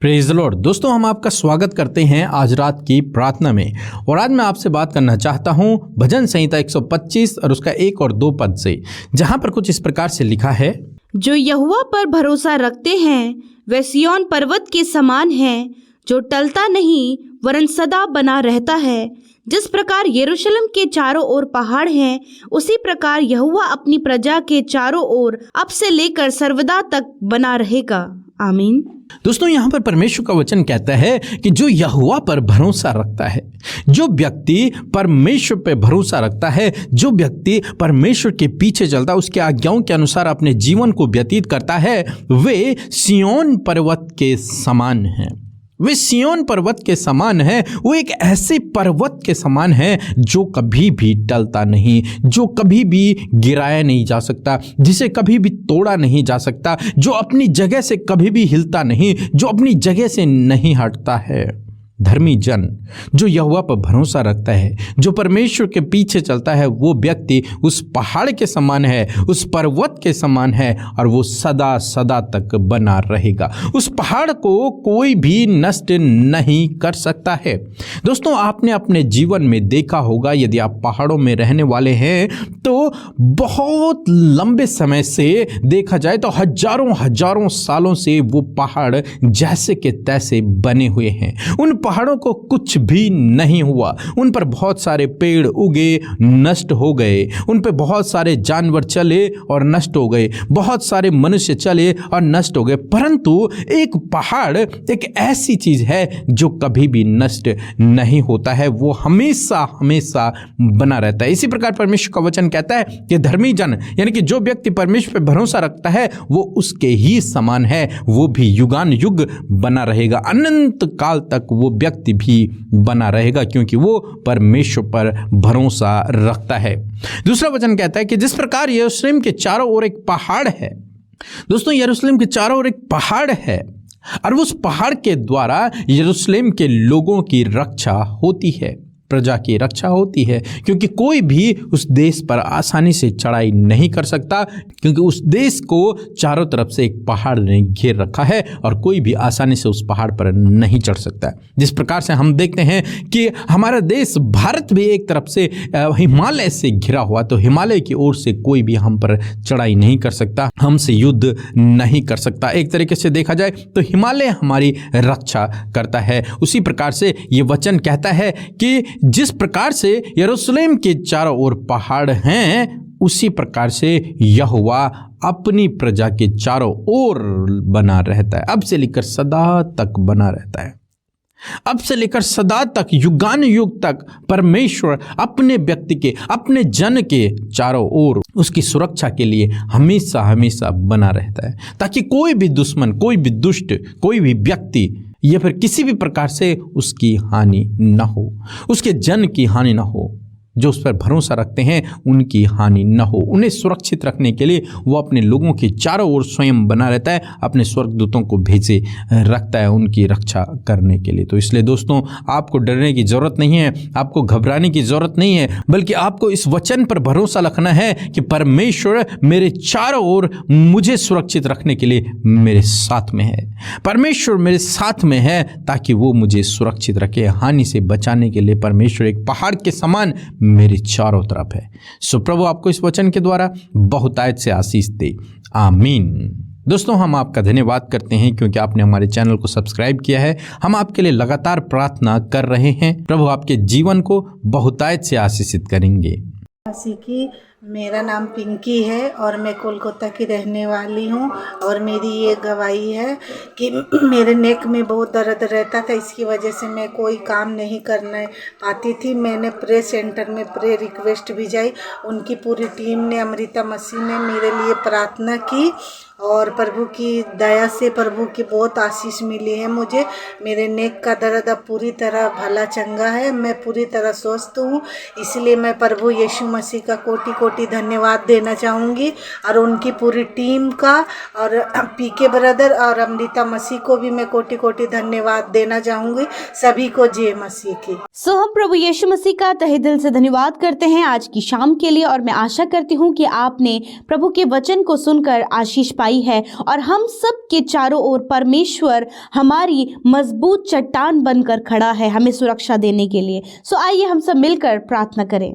Praise the Lord. दोस्तों, हम आपका स्वागत करते हैं आज रात की प्रार्थना में। और आज मैं आपसे बात करना चाहता हूं भजन संहिता 125 और उसका 1 और 2 पद से, जहां पर कुछ इस प्रकार से लिखा है। जो यहोवा पर भरोसा रखते हैं वे सिय्योन पर्वत के समान हैं, जो टलता नहीं वरन सदा बना रहता है। जिस प्रकार यरूशलेम के चारों ओर पहाड़ हैं, उसी प्रकार यहोवा अपनी प्रजा के चारों ओर अब से लेकर सर्वदा तक बना रहेगा। आमीन। दोस्तों, यहाँ पर परमेश्वर का वचन कहता है कि जो यहोवा पर भरोसा रखता है, जो व्यक्ति परमेश्वर पर भरोसा रखता है, जो व्यक्ति परमेश्वर के पीछे चलता है, उसके आज्ञाओं के अनुसार अपने जीवन को व्यतीत करता है, वे सिय्योन पर्वत के समान हैं। वे सिय्योन पर्वत के समान है। वो एक ऐसे पर्वत के समान है जो कभी भी टलता नहीं, जो कभी भी गिराया नहीं जा सकता, जिसे कभी भी तोड़ा नहीं जा सकता, जो अपनी जगह से कभी भी हिलता नहीं, जो अपनी जगह से नहीं हटता है। धर्मी जन जो यहोवा पर भरोसा रखता है, जो परमेश्वर के पीछे चलता है, वो व्यक्ति उस पहाड़ के समान है, उस पर्वत के समान है, और वो सदा सदा तक बना रहेगा। उस पहाड़ को कोई भी नष्ट नहीं कर सकता है। दोस्तों, आपने अपने जीवन में देखा होगा, यदि आप पहाड़ों में रहने वाले हैं तो बहुत लंबे समय से देखा जाए तो हजारों हजारों सालों से वो पहाड़ जैसे के तैसे बने हुए हैं। उन पहाड़ों को कुछ भी नहीं हुआ। उन पर बहुत सारे पेड़ उगे, नष्ट हो गए। उन पर बहुत सारे जानवर चले और नष्ट हो गए। बहुत सारे मनुष्य चले और नष्ट हो गए। परंतु एक पहाड़ एक ऐसी चीज है जो कभी भी नष्ट नहीं होता है। वो हमेशा हमेशा बना रहता है। इसी प्रकार परमेश्वर का वचन कहता है कि धर्मी जन, यानी कि जो व्यक्ति परमेश्वर पर भरोसा रखता है, वो उसके ही समान है। वो भी युगान युग बना रहेगा, अनंत काल तक वो व्यक्ति भी बना रहेगा, क्योंकि वो परमेश्वर पर भरोसा रखता है। दूसरा वचन कहता है कि जिस प्रकार यरूशलेम के चारों ओर एक पहाड़ है। दोस्तों, यरूशलेम के चारों ओर एक पहाड़ है और उस पहाड़ के द्वारा यरूशलेम के लोगों की रक्षा होती है, प्रजा की रक्षा होती है, क्योंकि कोई भी उस देश पर आसानी से चढ़ाई नहीं कर सकता, क्योंकि उस देश को चारों तरफ से एक पहाड़ ने घेर रखा है और कोई भी आसानी से उस पहाड़ पर नहीं चढ़ सकता। जिस प्रकार से हम देखते हैं कि हमारा देश भारत भी एक तरफ से हिमालय से घिरा हुआ, तो हिमालय की ओर से कोई भी हम पर चढ़ाई नहीं कर सकता, हमसे युद्ध नहीं कर सकता। एक तरीके से देखा जाए तो हिमालय हमारी रक्षा करता है। उसी प्रकार से ये वचन कहता है कि जिस प्रकार से यरूशलेम के चारों ओर पहाड़ हैं, उसी प्रकार से यहोवा अपनी प्रजा के चारों ओर बना रहता है। अब से लेकर सदा तक बना रहता है। अब से लेकर सदा तक, युगान युग तक परमेश्वर अपने व्यक्ति के, अपने जन के चारों ओर उसकी सुरक्षा के लिए हमेशा हमेशा बना रहता है, ताकि कोई भी दुश्मन, कोई भी दुष्ट, कोई भी व्यक्ति या फिर किसी भी प्रकार से उसकी हानि न हो, उसके जन की हानि न हो। जो उस पर भरोसा रखते हैं उनकी हानि न हो। उन्हें सुरक्षित रखने के लिए वो अपने लोगों के चारों ओर स्वयं बना रहता है, अपने स्वर्गदूतों को भेजे रखता है उनकी रक्षा करने के लिए। तो इसलिए दोस्तों, आपको डरने की ज़रूरत नहीं है, आपको घबराने की ज़रूरत नहीं है, बल्कि आपको इस वचन पर भरोसा रखना है कि परमेश्वर मेरे चारों ओर मुझे सुरक्षित रखने के लिए मेरे साथ में है। परमेश्वर मेरे साथ में है ताकि वो मुझे सुरक्षित रखे। हानि से बचाने के लिए परमेश्वर एक पहाड़ के समान मेरे चारों तरफ है। सो प्रभु आपको इस वचन के द्वारा बहुतायत से आशीष दे। आमीन। दोस्तों, हम आपका धन्यवाद करते हैं क्योंकि आपने हमारे चैनल को सब्सक्राइब किया है। हम आपके लिए लगातार प्रार्थना कर रहे हैं। प्रभु आपके जीवन को बहुतायत से आशीषित करेंगे। मेरा नाम पिंकी है और मैं कोलकाता की रहने वाली हूँ। और मेरी ये गवाही है कि मेरे नेक में बहुत दर्द रहता था, इसकी वजह से मैं कोई काम नहीं करना पाती थी। मैंने प्रे सेंटर में प्रे रिक्वेस्ट भिजाई, उनकी पूरी टीम ने, अमृता मसीह ने मेरे लिए प्रार्थना की और प्रभु की दया से प्रभु की बहुत आशीष मिली है मुझे। मेरे नेक का दर्द अब पूरी तरह भला चंगा है, मैं पूरी तरह स्वस्थ हूँ। इसलिए मैं प्रभु यीशु मसीह का कोटि कोटि धन्यवाद देना चाहूँगी, और उनकी पूरी टीम का, और पीके ब्रदर और अमृता मसीह को भी मैं कोटि कोटि धन्यवाद देना चाहूँगी। सभी को जय मसीह की। सो हम प्रभु यीशु मसीह का तहे दिल से धन्यवाद करते हैं आज की शाम के लिए, और मैं आशा करती हूँ कि आपने प्रभु के वचन को सुनकर आशीष पाई है, और हम सब के चारों ओर परमेश्वर हमारी मजबूत चट्टान बनकर खड़ा है हमें सुरक्षा देने के लिए। सो आइए हम सब मिलकर प्रार्थना करें।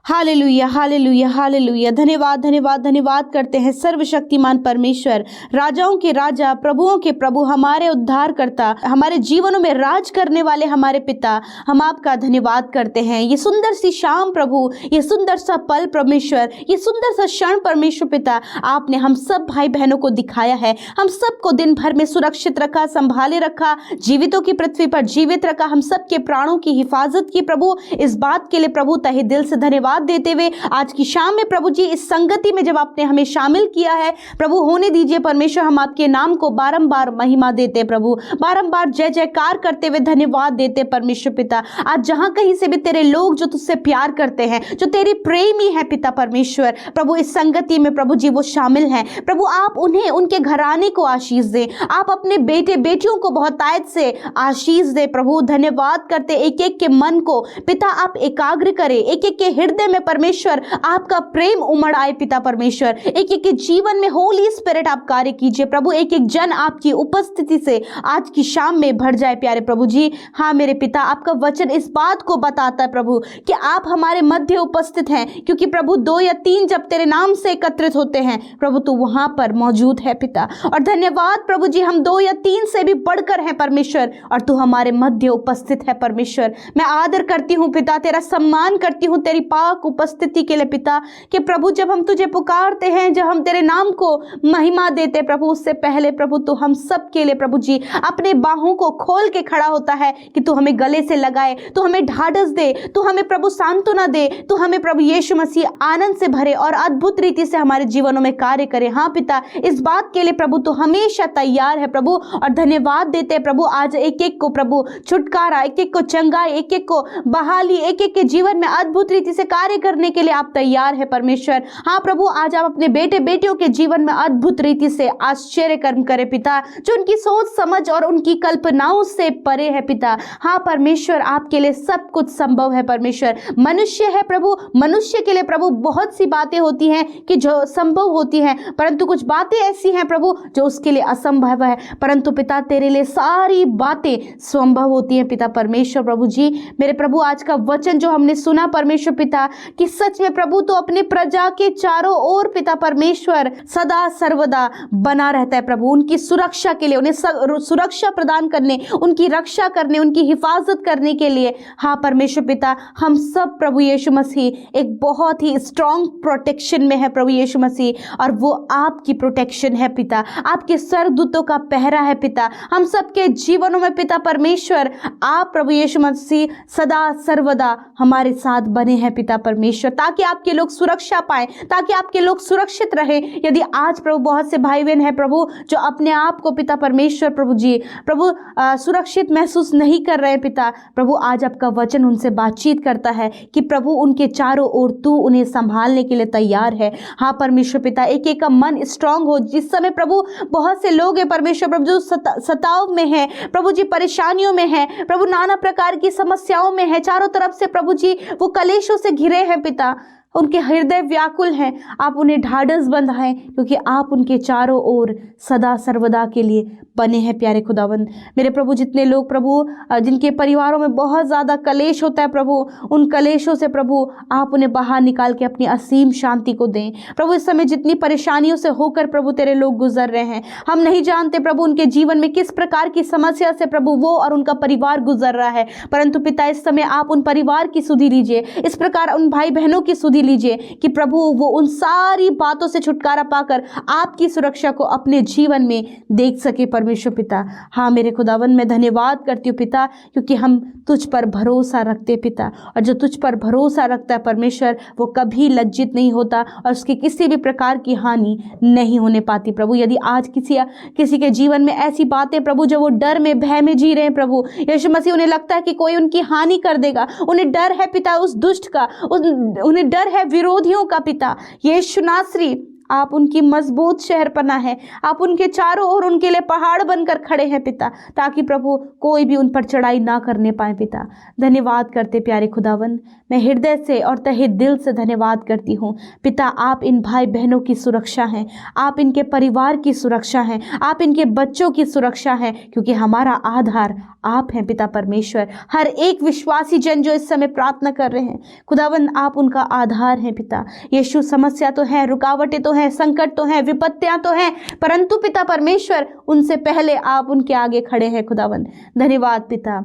Hallelujah, hallelujah, hallelujah. धन्यवाद, धन्यवाद, धन्यवाद करते हैं सर्वशक्तिमान परमेश्वर, राजाओं के राजा, प्रभुओं के प्रभु, हमारे उद्धारकर्ता, हमारे जीवनों में राज करने वाले हमारे पिता। हम आपका धन्यवाद करते हैं। ये सुंदर सी शाम प्रभु, ये सुंदर सा पल परमेश्वर, ये सुंदर सा क्षण परमेश्वर पिता, आपने हम सब भाई बहनों को दिखाया है। हम सबको दिन भर में सुरक्षित रखा, संभाले रखा, जीवितों की पृथ्वी पर जीवित रखा, हम सब के प्राणों की हिफाजत की प्रभु। इस बात के लिए प्रभु तहे दिल से धन्यवाद देते हुए आज की शाम में प्रभु जी इस संगति में जब आपने हमें शामिल किया है प्रभु, होने दीजिए परमेश्वर, हम आपके नाम को बारंबार महिमा देते प्रभु, बारंबार जय जयकार करते हुए धन्यवाद देते परमेश्वर पिता। आज जहां कहीं से भी तेरे लोग जो तुझसे प्यार करते हैं, जो तेरे प्रेमी है पिता परमेश्वर, प्रभु इस संगति में प्रभु जी वो शामिल हैं प्रभु, आप उन्हें, उनके घराने को आशीष दें, आप अपने बेटे बेटियों को बहुतायत से आशीष दे प्रभु। धन्यवाद करते एक एक के मन को पिता आप एकाग्र करें, एक एक के हृदय में परमेश्वर आपका प्रेम उमड़ आए पिता परमेश्वर, एक एक के जीवन में होली स्पिरिट आप कार्य कीजिए प्रभु, एक एक जन आपकी उपस्थिति से आज की शाम में भर जाए प्यारे प्रभु जी। हाँ मेरे पिता, आपका वचन इस बात को बताता है प्रभु कि आप हमारे मध्य उपस्थित हैं, क्योंकि प्रभु 2 या 3 जब तेरे नाम से एकत्रित होते हैं प्रभु तो वहां पर मौजूद है पिता। और धन्यवाद प्रभु जी, हम 2 या 3 से भी बढ़कर हैं परमेश्वर, और तू हमारे मध्य उपस्थित है परमेश्वर। मैं आदर करती हूँ पिता, तेरा सम्मान करती हूँ तेरी पाक उपस्थिति के लिए पिता, कि प्रभु जब हम तुझे पुकारते हैं, जब हम तेरे नाम को महिमा देते प्रभु, उससे पहले प्रभु तू हम सब के लिए प्रभु जी अपने बाहों को खोल के खड़ा होता है कि तू हमें गले से लगाए, तू हमें ढाढ़स दे, तू हमें प्रभु सांत्वना दे, तू हमें प्रभु यीशु मसीह आनंद से भरे और अद्भुत रीति से हमारे जीवनों में कार्य करे। हाँ पिता, इस बात के लिए प्रभु तू हमेशा तैयार है प्रभु, और धन्यवाद देते हैं प्रभु आज एक एक को प्रभु छुटकारा, एक एक को चंगाई, एक एक को बहाली, एक एक के जीवन में अद्भुत रीति से कार्य करने के लिए आप तैयार है परमेश्वर। हाँ प्रभु, आज आप अपने बेटे बेटियों के जीवन में अद्भुत रीति से आश्चर्य कर्म करे पिता, जो उनकी सोच समझ और उनकी कल्पनाओं से परे है पिता। हाँ परमेश्वर, आपके लिए सब कुछ संभव है परमेश्वर। मनुष्य है प्रभु, मनुष्य के लिए प्रभु बहुत सी बातें होती हैं कि जो संभव होती हैं, परंतु कुछ बातें ऐसी हैं प्रभु जो उसके लिए असंभव है, परंतु पिता तेरे लिए सारी बातें संभव होती हैं पिता परमेश्वर। प्रभु जी मेरे प्रभु, आज का वचन जो हमने सुना परमेश्वर पिता, कि सच में प्रभु तो अपने प्रजा के चारों ओर पिता परमेश्वर सदा सर्वदा बना रहता है प्रभु, उनकी सुरक्षा के लिए, उन्हें सुरक्षा प्रदान करने, उनकी रक्षा करने, उनकी हिफाजत करने के लिए। हाँ परमेश्वर पिता, हम सब प्रभु यीशु मसीह एक बहुत ही स्ट्रॉन्ग प्रोटेक्शन में है प्रभु यीशु मसीह, और वो आपकी प्रोटेक्शन है पिता, आपके स्वर्गदूतों का पहरा है पिता हम सबके जीवनों में पिता परमेश्वर। आप प्रभु यीशु मसीह सदा सर्वदा हमारे साथ बने हैं पिता परमेश्वर, ताकि आपके लोग सुरक्षा पाएं, ताकि आपके लोग सुरक्षित रहें। यदि आज प्रभु बहुत से भाई बहन हैं प्रभु जो अपने आप को पिता परमेश्वर प्रभु जी प्रभु सुरक्षित महसूस नहीं कर रहे पिता, प्रभु आज आपका वचन उनसे बातचीत करता है कि प्रभु उनके चारों ओर तू उन्हें संभालने के लिए तैयार है। हाँ परमेश्वर पिता, एक एक का मन स्ट्रांग हो। जिस समय प्रभु बहुत से लोग हैं परमेश्वर प्रभु जो सताव में है प्रभु जी, परेशानियों में है प्रभु, नाना प्रकार की समस्याओं में है, चारों तरफ से प्रभु जी वो कलेशों से घिरे हैं पिता, उनके हृदय व्याकुल हैं, आप उन्हें ढाढ़स बंधाएं, क्योंकि आप उनके चारों ओर सदा सर्वदा के लिए बने हैं प्यारे खुदावंद। मेरे प्रभु, जितने लोग प्रभु जिनके परिवारों में बहुत ज़्यादा कलेश होता है प्रभु, उन कलेशों से प्रभु आप उन्हें बाहर निकाल के अपनी असीम शांति को दें प्रभु। इस समय जितनी परेशानियों से होकर प्रभु तेरे लोग गुजर रहे हैं, हम नहीं जानते प्रभु उनके जीवन में किस प्रकार की समस्या से प्रभु वो और उनका परिवार गुजर रहा है, परंतु पिता इस समय आप उन परिवार की सुधि लीजिए, इस प्रकार उन भाई बहनों की सुधि लीजिए कि प्रभु वो उन सारी बातों से छुटकारा पाकर आपकी सुरक्षा को अपने जीवन में देख सके परमेश्वर पिता। हाँ मेरे खुदावन, मैं धन्यवाद करती हूँ पिता, क्योंकि हम तुझ पर भरोसा रखते पिता, और जो तुझ पर भरोसा रखता है परमेश्वर वो कभी लज्जित नहीं होता और उसके किसी भी प्रकार की हानि नहीं होने पाती प्रभु। यदि आज किसी के जीवन में ऐसी बातें प्रभु जो वो डर में भय में जी रहे हैं प्रभु यीशु मसीह, उन्हें लगता है कि कोई उनकी हानि कर देगा, उन्हें डर है पिता उस दुष्ट का, उन्हें डर है है विरोधियों का पिता, यीशु नासरी आप उनकी मजबूत शहरपना है, आप उनके चारों ओर उनके लिए पहाड़ बनकर खड़े हैं पिता, ताकि प्रभु कोई भी उन पर चढ़ाई ना करने पाए पिता। धन्यवाद करते प्यारे खुदावन, मैं हृदय से और तहे दिल से धन्यवाद करती हूँ पिता। आप इन भाई बहनों की सुरक्षा हैं, आप इनके परिवार की सुरक्षा हैं, आप इनके बच्चों की सुरक्षा हैं, क्योंकि हमारा आधार आप हैं पिता परमेश्वर। हर एक विश्वासी जन जो इस समय प्रार्थना कर रहे हैं खुदावन, आप उनका आधार हैं पिता। यीशु समस्या तो है, रुकावटें तो हैं, संकट तो हैं, विपत्तियां तो हैं, परंतु पिता परमेश्वर उनसे पहले आप उनके आगे खड़े हैं खुदावन। धन्यवाद पिता।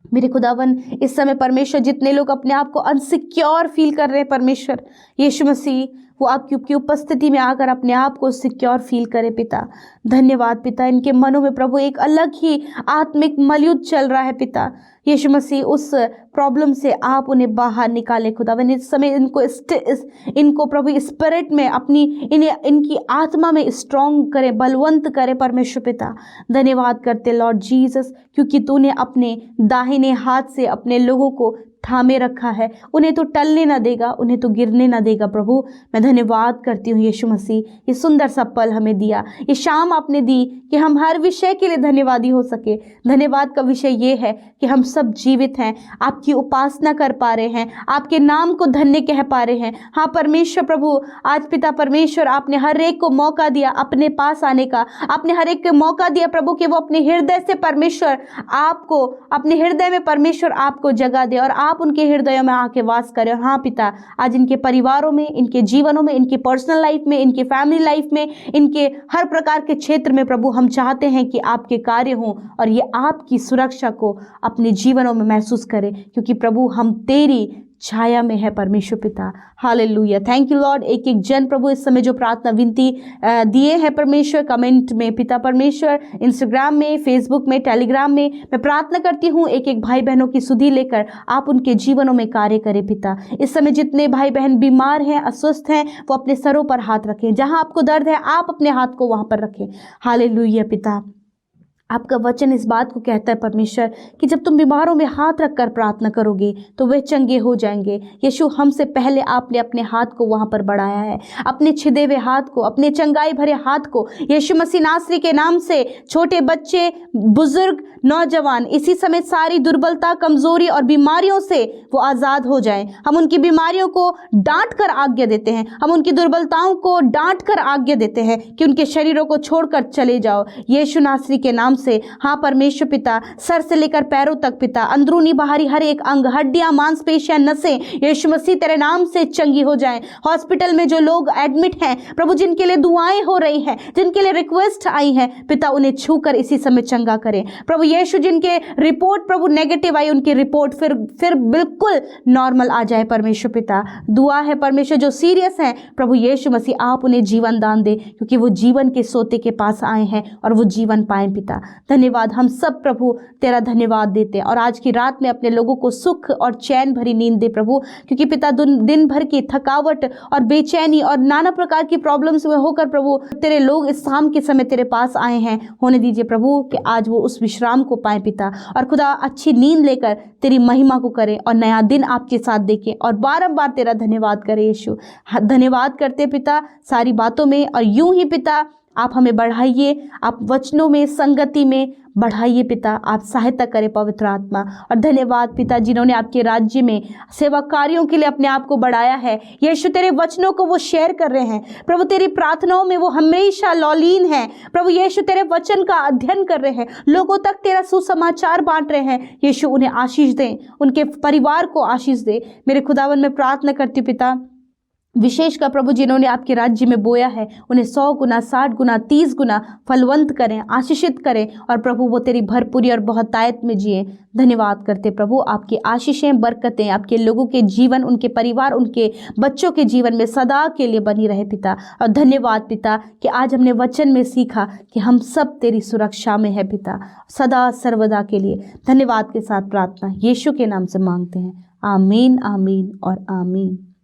मेरे खुदावन इस समय परमेश्वर जितने लोग अपने आप को अनसिक्योर फील कर रहे हैं परमेश्वर, यीशु मसीह वो आपकी उपस्थिति में आकर अपने आप को सिक्योर फील करे पिता। धन्यवाद पिता। इनके मनों में प्रभु एक अलग ही आत्मिक मलयुद्ध चल रहा है पिता। यीशु मसीह उस प्रॉब्लम से आप उन्हें बाहर निकाले खुदावन। इस समय इनको प्रभु स्पिरिट में इनकी आत्मा में स्ट्रॉन्ग करे, बलवंत करे परमेश्वर पिता। धन्यवाद करते लॉर्ड जीसस, क्योंकि तूने अपने दाहिने हाथ से अपने लोगों को थामे रखा है, उन्हें तो टलने ना देगा, उन्हें तो गिरने ना देगा प्रभु। मैं धन्यवाद करती हूँ यीशु मसीह, ये सुंदर सा पल हमें दिया, ये शाम आपने दी कि हम हर विषय के लिए धन्यवादी हो सके। धन्यवाद का विषय ये है कि हम सब जीवित हैं, आपकी उपासना कर पा रहे हैं, आपके नाम को धन्य कह पा रहे हैं। हाँ परमेश्वर प्रभु, आज पिता परमेश्वर आपने हर एक को मौका दिया अपने पास आने का, आपने हर एक को मौका दिया प्रभु कि वो अपने हृदय से परमेश्वर आपको, अपने हृदय में परमेश्वर आपको जगह दे और आप उनके हृदयों में आके वास करें। हाँ पिता, आज इनके परिवारों में, इनके जीवनों में, इनकी पर्सनल लाइफ में, इनकी फैमिली लाइफ में, इनके हर प्रकार के क्षेत्र में प्रभु हम चाहते हैं कि आपके कार्य हों और ये आपकी सुरक्षा को अपने जीवनों में महसूस करें, क्योंकि प्रभु हम तेरी छाया में है परमेश्वर पिता। हालेलुया। Thank you Lord. एक एक जन प्रभु इस समय जो प्रार्थना विनती दिए हैं परमेश्वर कमेंट में पिता परमेश्वर, इंस्टाग्राम में, फेसबुक में, टेलीग्राम में, मैं प्रार्थना करती हूँ एक एक भाई बहनों की सुधि लेकर आप उनके जीवनों में कार्य करें पिता। इस समय जितने भाई बहन बीमार हैं, अस्वस्थ हैं, वो अपने सरों पर हाथ रखें। जहाँ आपको दर्द है आप अपने हाथ को वहाँ पर रखें। हालेलुया पिता। आपका वचन इस बात को कहता है परमेश्वर कि जब तुम बीमारों में हाथ रखकर प्रार्थना करोगे तो वे चंगे हो जाएंगे। यीशु, हमसे पहले आपने अपने हाथ को वहाँ पर बढ़ाया है, अपने छिदे हुए हाथ को, अपने चंगाई भरे हाथ को यीशु मसीह नासरी के नाम से छोटे बच्चे, बुजुर्ग, नौजवान इसी समय सारी दुर्बलता, कमजोरी और बीमारियों से वो आज़ाद हो जाएं। हम उनकी बीमारियों को डांट कर आज्ञा देते हैं, हम उनकी दुर्बलताओं को डांट कर आज्ञा देते हैं कि उनके शरीरों को छोड़कर चले जाओ यीशु नासरी के नाम से। हाँ परमेश्वर पिता, सर से लेकर पैरों तक पिता, अंदरूनी बाहरी हर एक अंग, हड्डियां, मांसपेशियां, नसें यीशु मसीह तेरे नाम से चंगी हो जाएं। हॉस्पिटल में जो लोग एडमिट हैं प्रभु, जिनके लिए दुआएं हो रही हैं, जिनके लिए रिक्वेस्ट आई हैं पिता, उन्हें छूकर इसी समय चंगा करें प्रभु यीशु। जिनके रिपोर्ट प्रभु नेगेटिव आई, उनकी रिपोर्ट फिर बिल्कुल नॉर्मल आ जाए परमेश्वर पिता। दुआ है परमेश्वर जो सीरियस हैं प्रभु यीशु मसीह, आप उन्हें जीवन दान दे, क्योंकि वो जीवन के सोते के पास आए हैं और वो जीवन पाएं पिता। धन्यवाद। हम सब प्रभु तेरा धन्यवाद देते हैं और आज की रात में अपने लोगों को सुख और चैन भरी नींद दे प्रभु, क्योंकि पिता दिन भर की थकावट और बेचैनी और नाना प्रकार की प्रॉब्लम्स में होकर प्रभु तेरे लोग इस शाम के समय तेरे पास आए हैं। होने दीजिए प्रभु कि आज वो उस विश्राम को पाए पिता, और खुदा अच्छी नींद लेकर तेरी महिमा को करें और नया दिन आपके साथ देखें और बारंबार तेरा धन्यवाद करें यीशु। धन्यवाद करते पिता सारी बातों में, और यूं ही पिता आप हमें बढ़ाइए, आप वचनों में, संगति में बढ़ाइए पिता, आप सहायता करें पवित्र आत्मा। और धन्यवाद पिता जिन्होंने आपके राज्य में सेवा कार्यों के लिए अपने आप को बढ़ाया है यीशु, तेरे वचनों को वो शेयर कर रहे हैं प्रभु, तेरी प्रार्थनाओं में वो हमेशा लौलीन हैं प्रभु यीशु, तेरे वचन का अध्ययन कर रहे हैं, लोगों तक तेरा सुसमाचार बांट रहे हैं यीशु। उन्हें आशीष दें, उनके परिवार को आशीष दे मेरे खुदावन। मैं प्रार्थना करती पिता विशेषकर प्रभु जिन्होंने आपके राज्य में बोया है, उन्हें 100 गुना, 60 गुना, 30 गुना फलवंत करें, आशीषित करें, और प्रभु वो तेरी भरपूरी और बहुतायत में जिए। धन्यवाद करते प्रभु, आपकी आशीषें, बरकतें आपके लोगों के जीवन, उनके परिवार, उनके बच्चों के जीवन में सदा के लिए बनी रहे पिता। और धन्यवाद पिता कि आज हमने वचन में सीखा कि हम सब तेरी सुरक्षा में है पिता, सदा सर्वदा के लिए। धन्यवाद के साथ प्रार्थना यीशु के नाम से मांगते हैं, आमीन, आमीन और आमीन।